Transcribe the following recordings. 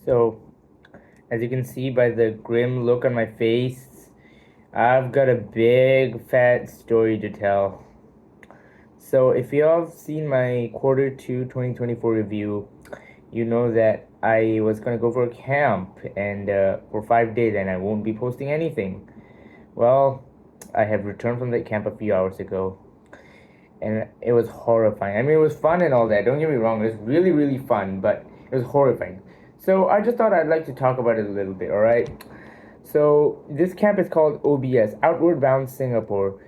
So, as you can see by the grim look on my face, I've got a big fat story to tell. So, if you all have seen my quarter two 2024 review, you know that I was gonna go for a camp and for 5 days, and I won't be posting anything. Well, I have returned from that camp a few hours ago, and it was horrifying. I mean, it was fun and all that. Don't get me wrong; it was really fun, but it was horrifying. So I just thought I'd like to talk about it a little bit. All right. So this camp is called OBS, Outward Bound Singapore.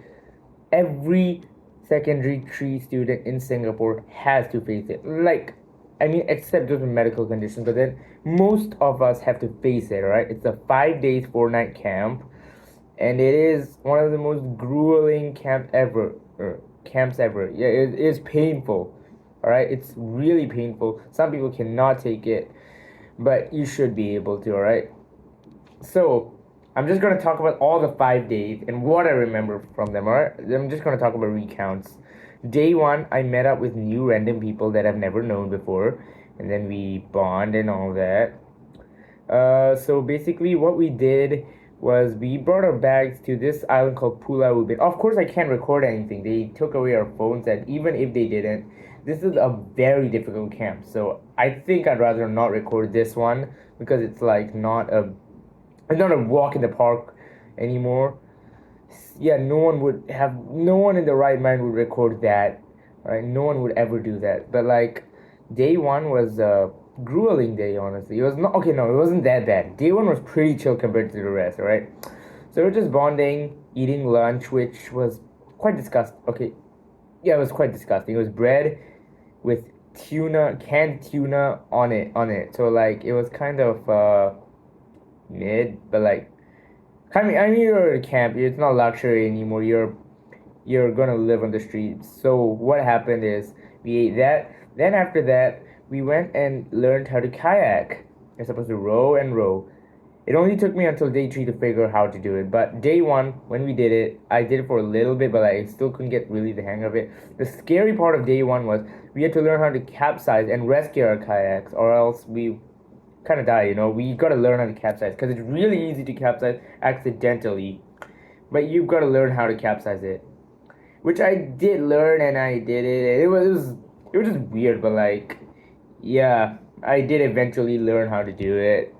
Every secondary tree student in Singapore has to face it. Like, I mean, except those with medical conditions, but then most of us have to face it. All right. It's a 5 days, 4 night camp, and it is one of the most grueling camps ever. Yeah, it is painful. All right, it's really painful. Some people cannot take it, but you should be able to. All right. So I'm just gonna talk about all the 5 days and what I remember from them. Alright, I'm just gonna talk about recounts. Day one, I met up with new random people that I've never known before, and then we bond and all that. So basically, what we did was we brought our bags to this island called Pulau Ubin. Of course, I can't record anything. They took away our phones, and even if they didn't, this is a very difficult camp. So I think I'd rather not record this one because it's not a walk in the park anymore. Yeah, no one in the right mind would record that. Right? No one would ever do that. But like, day one was a grueling day. Honestly, it was not okay. No, it wasn't that bad. Day one was pretty chill compared to the rest. Right? So we're just bonding, eating lunch, which was quite disgusting. Okay, yeah, it was quite disgusting. It was bread with canned tuna on it. So like, it was kind of mid, but like, I mean, you're at a camp. It's not luxury anymore. You're gonna live on the streets. So what happened is we ate that. Then after that, we went and learned how to kayak. You're supposed to row and row. It only took me until day three to figure out how to do it. But day one, when we did it, I did it for a little bit, but I still couldn't get really the hang of it. The scary part of day one was we had to learn how to capsize and rescue our kayaks, or else we kind of die. We gotta learn how to capsize because it's really easy to capsize accidentally, but you've got to learn how to capsize it, which I did learn and I did it. It was just weird, but like, yeah, I did eventually learn how to do it.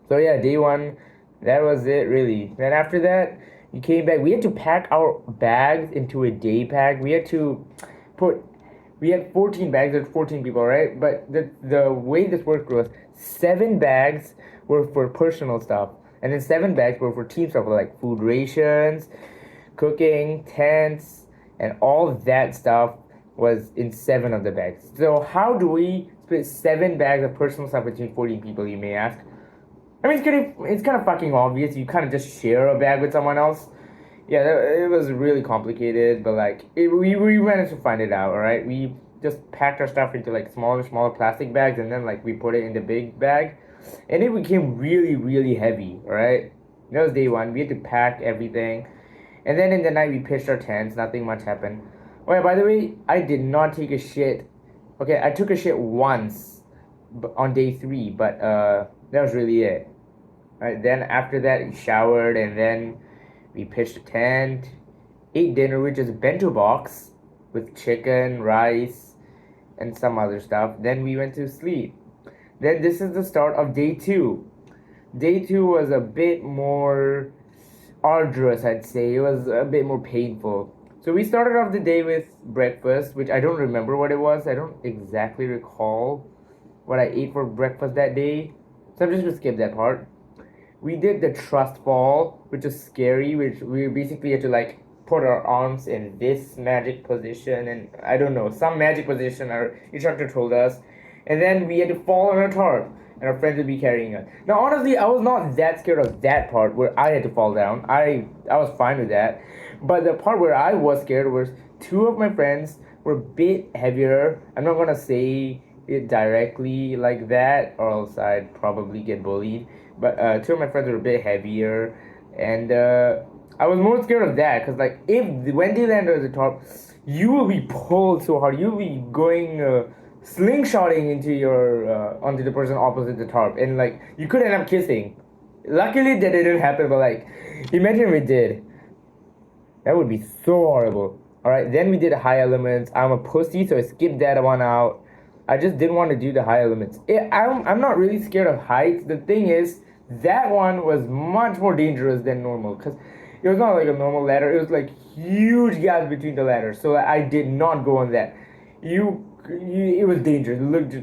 So yeah, day one, that was it really. Then after that, we came back. We had to pack our bags into a day pack. Put we had 14 bags. There's 14 people, right? But the way this worked was 7 bags were for personal stuff, and then 7 bags were for team stuff, like food rations, cooking, tents, and all that stuff was in 7 of the bags. So how do we split 7 bags of personal stuff between 14 people? You may ask. I mean, it's kind of fucking obvious. You kind of just share a bag with someone else. Yeah, it was really complicated, but like we managed to find it out. All right, we just packed our stuff into like smaller plastic bags, and then like we put it in the big bag, and it became really heavy. All right, that was day one. We had to pack everything, and then in the night we pitched our tents. Nothing much happened. Oh yeah, by the way, I did not take a shit. Okay, I took a shit once, on day three, but that was really it. Right, then after that, we showered, and then we pitched a tent, ate dinner, which is a bento box with chicken, rice, and some other stuff. Then we went to sleep. Then this is the start of day two. Day two was a bit more arduous, I'd say. It was a bit more painful. So we started off the day with breakfast, which I don't remember what it was. I don't exactly recall what I ate for breakfast that day. So I'm just gonna skip that part. We did the trust fall, which is scary, which we basically had to like put our arms in this magic position, and I don't know, some magic position our instructor told us, and then we had to fall on a tarp, and our friends would be carrying us. Now honestly, I was not that scared of that part where I had to fall down. I was fine with that. But the part where I was scared was two of my friends were a bit heavier. I'm not gonna say it directly like that, or else I'd probably get bullied. But two of my friends were a bit heavier, and I was more scared of that because, like, if when they land at the top, you will be pulled so hard. You'll be going slingshotting into your onto the person opposite the tarp, and like you could end up kissing. Luckily, that didn't happen, but like, imagine we did. That would be so horrible. All right, then we did high elements. I'm a pussy, so I skipped that one out. I just didn't want to do the high elements. I'm not really scared of heights. The thing is, that one was much more dangerous than normal because it was not like a normal ladder. It was like huge gaps between the ladders. So I did not go on that. It was dangerous.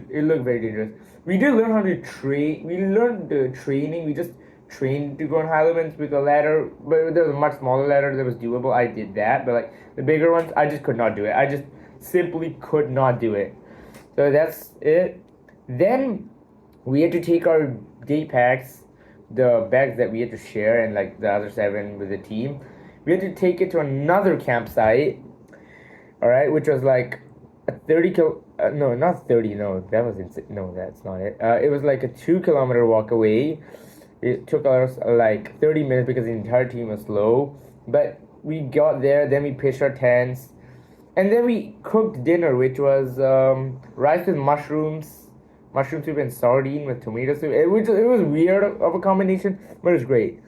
It looked very dangerous. We did learn how to train. We learned the training. We just trained to go on high elements with a ladder, but there was a much smaller ladder that was doable. I did that, but like the bigger ones, I just could not do it. I just simply could not do it. So that's it. Then we had to take our day packs, the bags that we had to share, and like the other 7 with the team. We had to take it to another campsite. All right, which was like a 30 no, not 30. No, that was insane. No, that's not it. It was like a 2 kilometer walk away. It took us like 30 minutes because the entire team was slow. But we got there, then we pitched our tents, and then we cooked dinner, which was rice with mushrooms, mushroom soup, and sardine with tomato soup. It was weird of a combination, but it was great.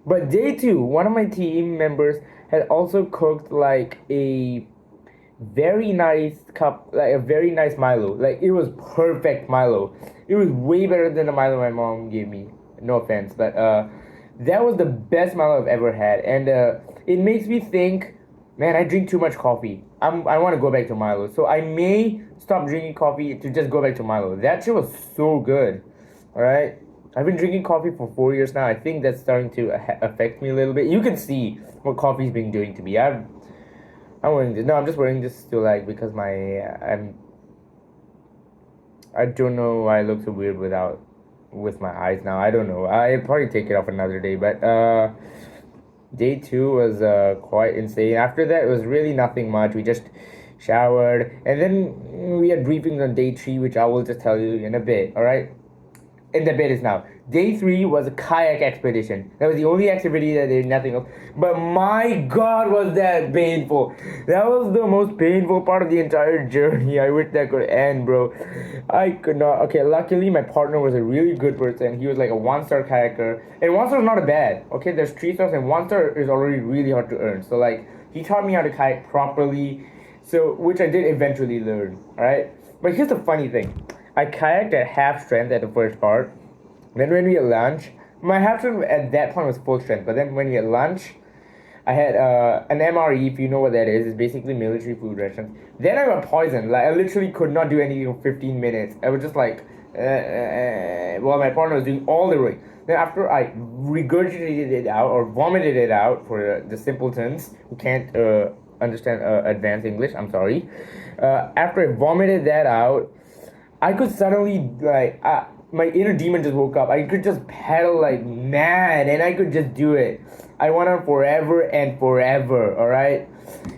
But day 2, one of my team members had also cooked like a very nice cup, like a very nice Milo. Like it was perfect Milo. It was way better than the Milo my mom gave me. No offense, but that was the best Milo I've ever had, and it makes me think, man, I drink too much coffee. I want to go back to Milo, so I may stop drinking coffee to just go back to Milo. That shit was so good. All right. I've been drinking coffee for 4 years now. I think that's starting to affect me a little bit. You can see what coffee's been doing to me. I'm wearing this. No, I'm just wearing this to like because I don't know why I look so weird with my eyes now. I don't know. I'll probably take it off another day. But day 2 was quite insane. After that, it was really nothing much. We just showered, and then we had briefings on day 3, which I will just tell you in a bit. All right. In the bit is now. Day 3 was a kayak expedition. That was the only activity that did nothing else. But my God, was that painful. That was the most painful part of the entire journey. I wish that could end, bro. I could not. Okay, luckily my partner was a really good person. He was like a 1-star kayaker. And 1-star is not a bad. Okay, there's 3 stars and 1-star is already really hard to earn. So like, he taught me how to kayak properly. So, which I did eventually learn. Alright? But here's the funny thing. I kayaked at half strength at the first part. Then when we had lunch, my half strength at that point was full strength. But then when we had lunch, I had an MRE, if you know what that is. It's basically military food rations. Then I got poisoned. Like I literally could not do anything for 15 minutes. I was just like, while my partner was doing all the work. Then after I regurgitated it out or vomited it out for the simpletons who can't understand advanced English, I'm sorry. After I vomited that out, I could suddenly like my inner demon just woke up. I could just paddle like mad, and I could just do it. I went on forever and forever. All right,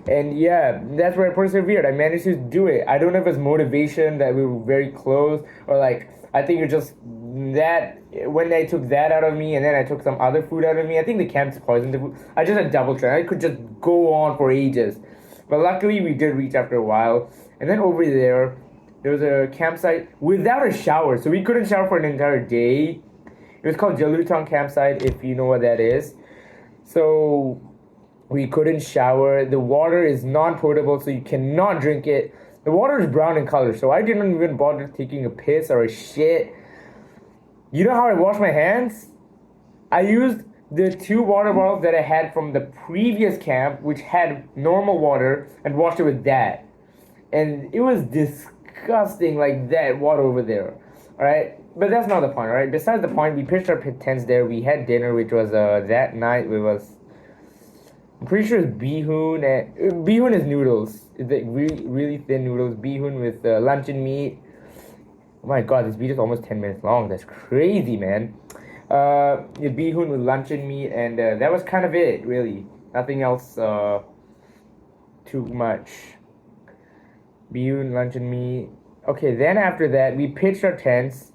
and yeah, that's where I persevered. I managed to do it. I don't know if it's motivation that we were very close, or like I think it's just that when I took that out of me, and then I took some other food out of me. I think the camp's poisoned the food. I just had double strength. I could just go on for ages, but luckily we did reach after a while, and then over there was a campsite without a shower, so we couldn't shower for an entire day. It was called Jalutong Campsite, if you know what that is. So we couldn't shower. The water is non-potable, so you cannot drink it. The water is brown in color, so I didn't even bother taking a piss or a shit. You know how I wash my hands? I used the 2 water bottles that I had from the previous camp, which had normal water, and washed it with that. And it was disgusting, like that water over there. Alright? But that's not the point, alright? Besides the point, we pitched our tents there. We had dinner, which was that night. It was, I'm pretty sure it's bihun. And bihun is noodles. It's like really, really thin noodles. Bihun with luncheon meat. Oh my God, this video is almost 10 minutes long. That's crazy, man. Bihun with luncheon meat, and that was kind of it, really. Nothing else too much. Bihun, luncheon meat. Okay, then after that, we pitched our tents.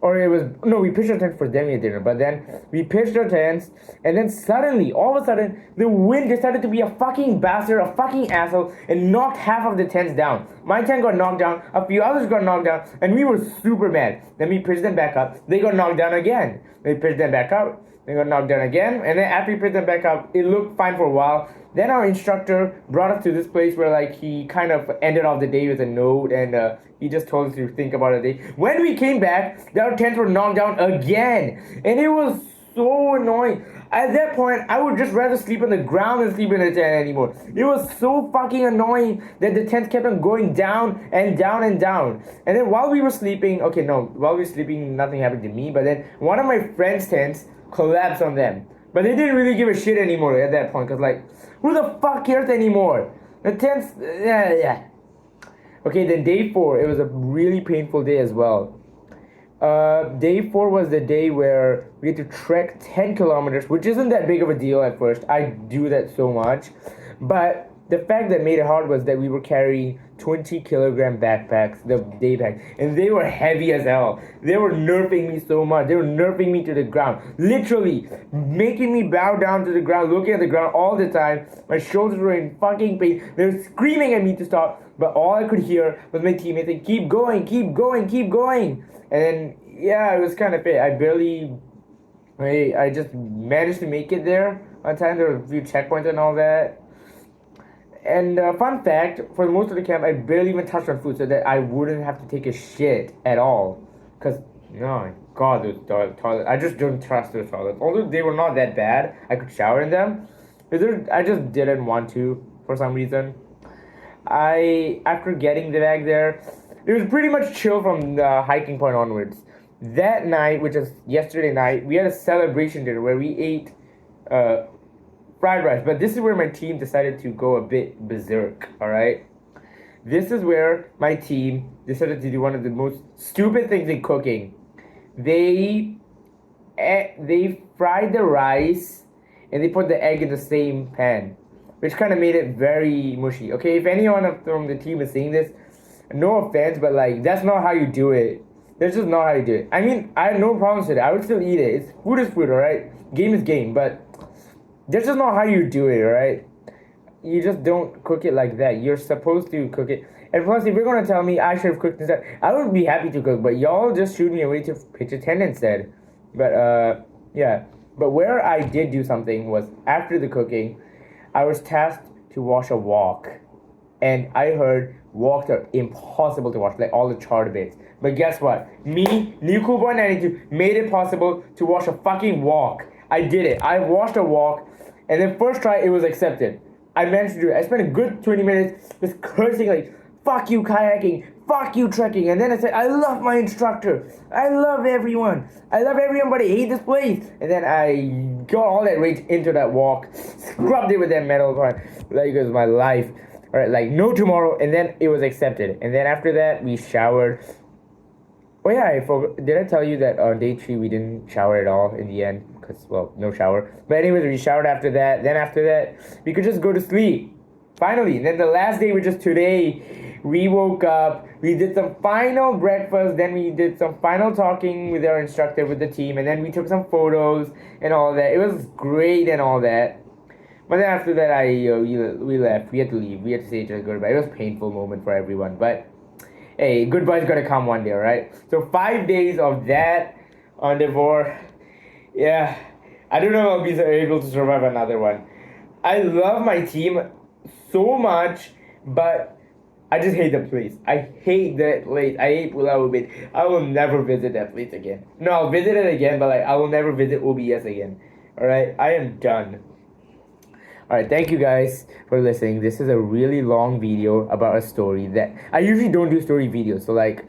Or it was, no, we pitched our tent for them at dinner, but then we pitched our tents, and then suddenly, all of a sudden, the wind decided to be a fucking bastard, a fucking asshole, and knocked half of the tents down. My tent got knocked down, a few others got knocked down, and we were super mad. Then we pitched them back up, they got knocked down again. We pitched them back up, they got knocked down again, and then after we pitched them back up, it looked fine for a while. Then our instructor brought us to this place where like he kind of ended off the day with a note, and he just told us to think about a day. When we came back, our tents were knocked down again, and it was so annoying. At that point, I would just rather sleep on the ground than sleep in a tent anymore. It was so fucking annoying that the tent kept on going down and down and down. And then while we were sleeping, nothing happened to me, but then one of my friend's tents collapsed on them. But they didn't really give a shit anymore at that point, because like, who the fuck cares anymore? The tents, yeah. Okay, then day 4, it was a really painful day as well. Day 4 was the day where we had to trek 10 kilometers, which isn't that big of a deal at first. I do that so much. But the fact that made it hard was that we were carrying 20 kilogram backpacks, the day pack, and they were heavy as hell. They were nerfing me so much. They were nerfing me to the ground. Literally making me bow down to the ground, looking at the ground all the time. My shoulders were in fucking pain. They were screaming at me to stop, but all I could hear was my teammates saying, keep going, keep going, keep going. And then, yeah, it was kind of it. I just managed to make it there on time. There were a few checkpoints and all that. And fun fact, for most of the camp, I barely even touched on food so that I wouldn't have to take a shit at all. Because, oh god, those toilets, I just don't trust those toilets. Although they were not that bad, I could shower in them. I just didn't want to, for some reason. After getting the bag there, it was pretty much chill from the hiking point onwards. That night, which was yesterday night, we had a celebration dinner where we ate fried rice. But this is where my team decided to go a bit berserk, alright? This is where my team decided to do one of the most stupid things in cooking. They fried the rice and they put the egg in the same pan, which kind of made it very mushy. Okay, if anyone from the team is seeing this, no offense, but like, that's not how you do it. That's just not how you do it. I mean, I have no problems with it. I would still eat it. Food is food, alright? Game is game, but that's just not how you do it, right? You just don't cook it like that. You're supposed to cook it. And plus, if you're going to tell me I should have cooked instead, I would be happy to cook, but y'all just shoot me away to pitch a tent instead. But, yeah. But where I did do something was, after the cooking, I was tasked to wash a wok. And I heard woks are impossible to wash, like all the charred bits. But guess what? Me, NewCoolBoy92, made it possible to wash a fucking wok. I did it. I washed a wok. And then first try, it was accepted. I managed to do it. I spent a good 20 minutes just cursing like, fuck you kayaking, fuck you trekking. And then I said, I love my instructor. I love everyone. I love everyone, but I hate this place. And then I got all that rage into that wok, scrubbed it with that metal part, like it was my life. Alright, like no tomorrow. And then it was accepted. And then after that, we showered. Oh yeah, I forgot. Did I tell you that on day 3 we didn't shower at all in the end? Because, well, no shower. But anyways, we showered after that. Then after that, we could just go to sleep. Finally. And then the last day, which is today, we woke up. We did some final breakfast. Then we did some final talking with our instructor, with the team. And then we took some photos and all that. It was great and all that. But then after that, we left. We had to leave. We had to say each other goodbye. It was a painful moment for everyone. But hey, goodbye's gonna come one day, right? So 5 days of that endeavor. Yeah, I don't know if I'll be able to survive another one. I love my team so much, but I just hate the place. I hate that place. I hate Pulau Ubin. I will never visit that place again. No, I'll visit it again, but like I will never visit OBS again. Alright, I am done. Alright, thank you guys for listening. This is a really long video about a story that I usually don't do story videos. So like,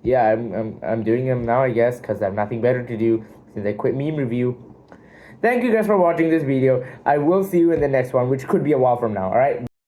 yeah, I'm doing them now, I guess, because I have nothing better to do since I quit meme review. Thank you guys for watching this video. I will see you in the next one, which could be a while from now. Alright.